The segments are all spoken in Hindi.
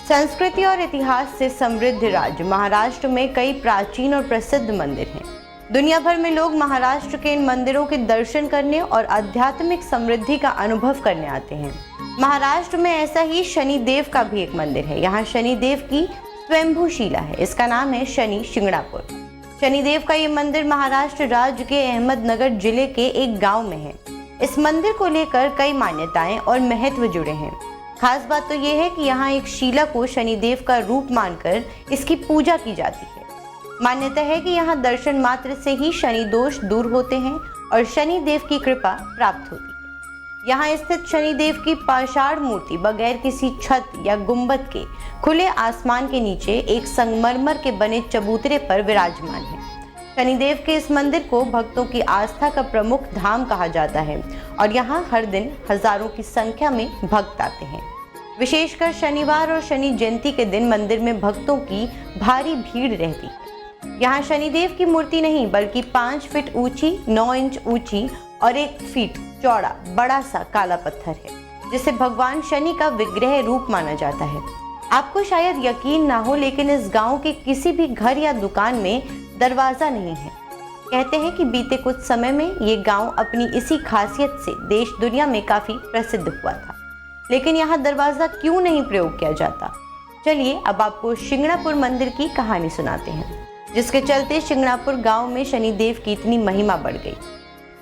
संस्कृति और इतिहास से समृद्ध राज्य महाराष्ट्र में कई प्राचीन और प्रसिद्ध मंदिर हैं। दुनिया भर में लोग महाराष्ट्र के इन मंदिरों के दर्शन करने और आध्यात्मिक समृद्धि का अनुभव करने आते हैं। महाराष्ट्र में ऐसा ही शनिदेव का भी एक मंदिर है। यहाँ शनिदेव की स्वयंभू शिला है। इसका नाम है शनि शिंगणापुर। शनिदेव का ये मंदिर महाराष्ट्र राज्य के अहमदनगर जिले के एक गांव में है। इस मंदिर को लेकर कई मान्यताएं और महत्व जुड़े हैं। खास बात तो ये है कि यहाँ एक शिला को शनिदेव का रूप मानकर इसकी पूजा की जाती है। मान्यता है कि यहाँ दर्शन मात्र से ही शनि दोष दूर होते हैं और शनिदेव की कृपा प्राप्त होती है। यहाँ स्थित शनिदेव की पाषाण मूर्ति बगैर किसी छत या गुंबद के खुले आसमान के नीचे एक संगमरमर के बने चबूतरे पर विराजमान है। शनिदेव के इस मंदिर को भक्तों की आस्था का प्रमुख धाम कहा जाता है और यहाँ हर दिन हजारों की संख्या में भक्त आते हैं। विशेषकर शनिवार और शनि जयंती के दिन मंदिर में भक्तों की भारी भीड़ रहती है। यहाँ शनिदेव की मूर्ति नहीं बल्कि 5 फीट ऊंची, 9 इंच ऊंची और 1 फीट चौड़ा बड़ा सा काला पत्थर है, जिसे भगवान शनि का विग्रह रूप माना जाता है। आपको शायद यकीन ना हो, लेकिन इस गांव के किसी भी घर या दुकान में दरवाजा नहीं है। कहते हैं कि बीते कुछ समय में ये गांव अपनी इसी खासियत से देश दुनिया में काफी प्रसिद्ध हुआ था। लेकिन यहाँ दरवाजा क्यों नहीं प्रयोग किया जाता? चलिए अब आपको शिंगणापुर मंदिर की कहानी सुनाते हैं, जिसके चलते शिंगणापुर गांव में शनिदेव की इतनी महिमा बढ़ गई।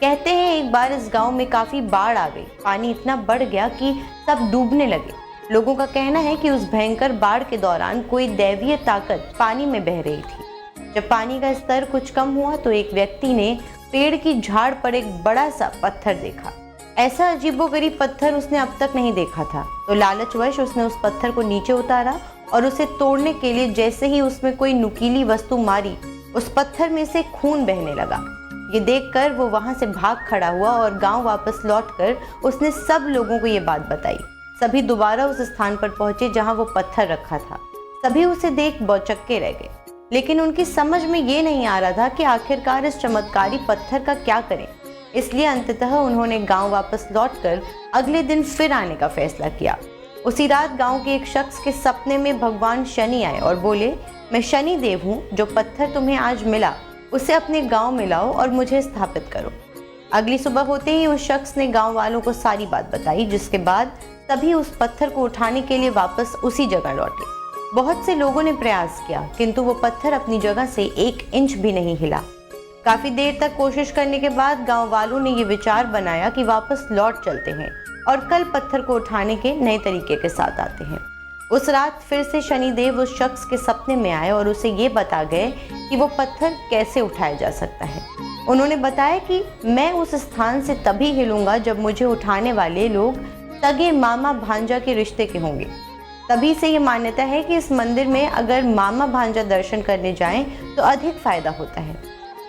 कहते हैं एक बार इस गांव में काफी बाढ़ आ गई। पानी इतना बढ़ गया कि सब डूबने लगे। लोगों का कहना है कि उस भयंकर बाढ़ के दौरान कोई दैवीय ताकत पानी में बह रही थी। जब पानी का स्तर कुछ कम हुआ तो एक व्यक्ति ने पेड़ की झाड़ पर एक बड़ा सा पत्थर देखा। ऐसा अजीबोगरीब पत्थर उसने अब तक नहीं देखा था, तो लालचवश उसने उस पत्थर को नीचे उतारा और उसे तोड़ने के लिए जैसे ही उसमें कोई नुकीली वस्तु मारी, उस पत्थर में से खून बहने लगा। ये देखकर वो वहां से भाग खड़ा हुआ और गांव वापस लौटकर उसने सब लोगों को ये बात बताई। सभी दोबारा उस स्थान पर पहुंचे जहां वो पत्थर रखा था। सभी उसे देख बौचक्के रह गए, लेकिन उनकी समझ में ये नहीं आ रहा था कि आखिरकार इस चमत्कारी पत्थर का क्या करें। इसलिए अंततः उन्होंने गांव वापस लौटकर अगले दिन फिर आने का फैसला किया। उसी रात गांव के एक शख्स के सपने में भगवान शनि आए और बोले, मैं शनि देव हूँ, जो पत्थर तुम्हें आज मिला उसे अपने गांव में लाओ और मुझे स्थापित करो। अगली सुबह होते ही उस शख्स ने गांव वालों को सारी बात बताई, जिसके बाद सभी उस पत्थर को उठाने के लिए वापस उसी जगह लौटे। बहुत से लोगों ने प्रयास किया, किंतु वो पत्थर अपनी जगह से 1 इंच भी नहीं हिला। काफी देर तक कोशिश करने के बाद गांव वालों ने ये विचार बनाया कि वापस लौट चलते हैं और कल पत्थर को उठाने के नए तरीके के साथ आते हैं। उस रात फिर से शनिदेव उस शख्स के सपने में आए और उसे ये बता गए कि वो पत्थर कैसे उठाया जा सकता है। उन्होंने बताया कि मैं उस स्थान से तभी हिलूंगा जब मुझे उठाने वाले लोग सगे मामा भांजा के रिश्ते के होंगे। तभी से ये मान्यता है कि इस मंदिर में अगर मामा भांजा दर्शन करने जाएं तो अधिक फायदा होता है।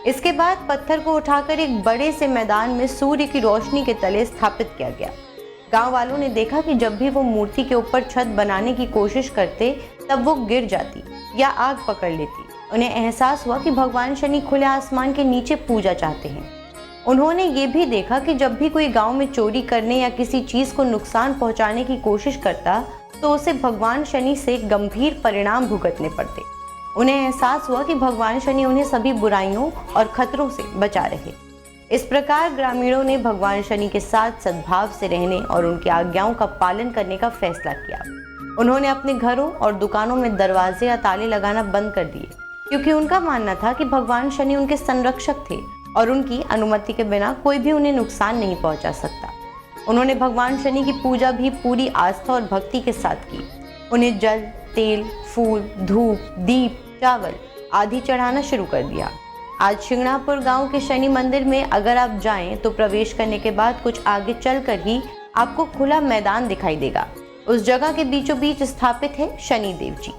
इसके बाद पत्थर को उठाकर एक बड़े से मैदान में सूर्य की रोशनी के तले स्थापित किया गया। गांव वालों ने देखा कि जब भी वो मूर्ति के ऊपर छत बनाने की कोशिश करते तब वो गिर जाती या आग पकड़ लेती। उन्हें एहसास हुआ कि भगवान शनि खुले आसमान के नीचे पूजा चाहते हैं। उन्होंने ये भी देखा कि जब भी कोई गांव में चोरी करने या किसी चीज को नुकसान पहुंचाने की कोशिश करता तो उसे भगवान शनि से गंभीर परिणाम भुगतने पड़ते। उन्हें एहसास हुआ कि भगवान शनि उन्हें सभी बुराइयों और खतरों से बचा रहे। इस प्रकार ग्रामीणों ने भगवान शनि के साथ सद्भाव से रहने और उनकी आज्ञाओं का पालन करने का फैसला किया। उन्होंने अपने घरों और दुकानों में दरवाजे या ताले लगाना बंद कर दिए, क्योंकि उनका मानना था कि भगवान शनि उनके संरक्षक थे और उनकी अनुमति के बिना कोई भी उन्हें नुकसान नहीं पहुंचा सकता। उन्होंने भगवान शनि की पूजा भी पूरी आस्था और भक्ति के साथ की। उन्हें जल, तेल, फूल, धूप, दीप, चावल आदि चढ़ाना शुरू कर दिया। आज शिंगणापुर गांव के शनि मंदिर में अगर आप जाएं तो प्रवेश करने के बाद कुछ आगे चलकर ही आपको खुला मैदान दिखाई देगा। उस जगह के बीचों बीच स्थापित है शनि देव जी।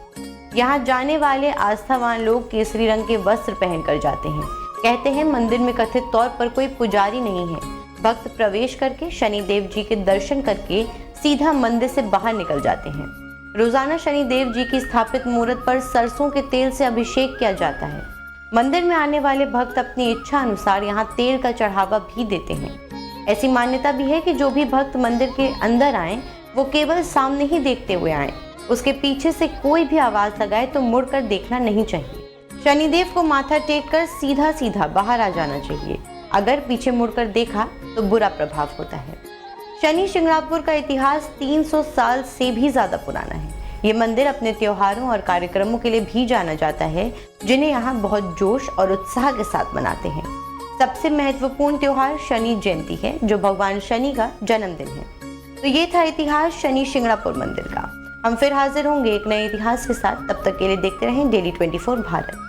यहाँ जाने वाले आस्थावान लोग केसरी रंग के वस्त्र पहनकर जाते हैं। कहते हैं मंदिर में कथित तौर पर कोई पुजारी नहीं है। भक्त प्रवेश करके शनि देव जी के दर्शन करके सीधा मंदिर से बाहर निकल जाते हैं। रोजाना शनि देव जी की स्थापित मूर्त पर सरसों के तेल से अभिषेक किया जाता है। मंदिर में आने वाले भक्त अपनी इच्छा अनुसार यहाँ तेल का चढ़ावा भी देते हैं। ऐसी मान्यता भी है कि जो भी भक्त मंदिर के अंदर आए वो केवल सामने ही देखते हुए आए। उसके पीछे से कोई भी आवाज लगाए तो मुड़कर देखना नहीं चाहिए। शनिदेव को माथा टेक कर सीधा सीधा बाहर आ जाना चाहिए। अगर पीछे मुड़कर देखा तो बुरा प्रभाव होता है। शनि शिंगणापुर का इतिहास 300 साल से भी ज्यादा पुराना है। ये मंदिर अपने त्योहारों और कार्यक्रमों के लिए भी जाना जाता है, जिन्हें यहाँ बहुत जोश और उत्साह के साथ मनाते हैं। सबसे महत्वपूर्ण त्योहार शनि जयंती है, जो भगवान शनि का जन्मदिन है। तो ये था इतिहास शनि शिंगणापुर मंदिर का। हम फिर हाजिर होंगे एक नए इतिहास के साथ। तब तक के लिए देखते रहें डेली 24 भारत।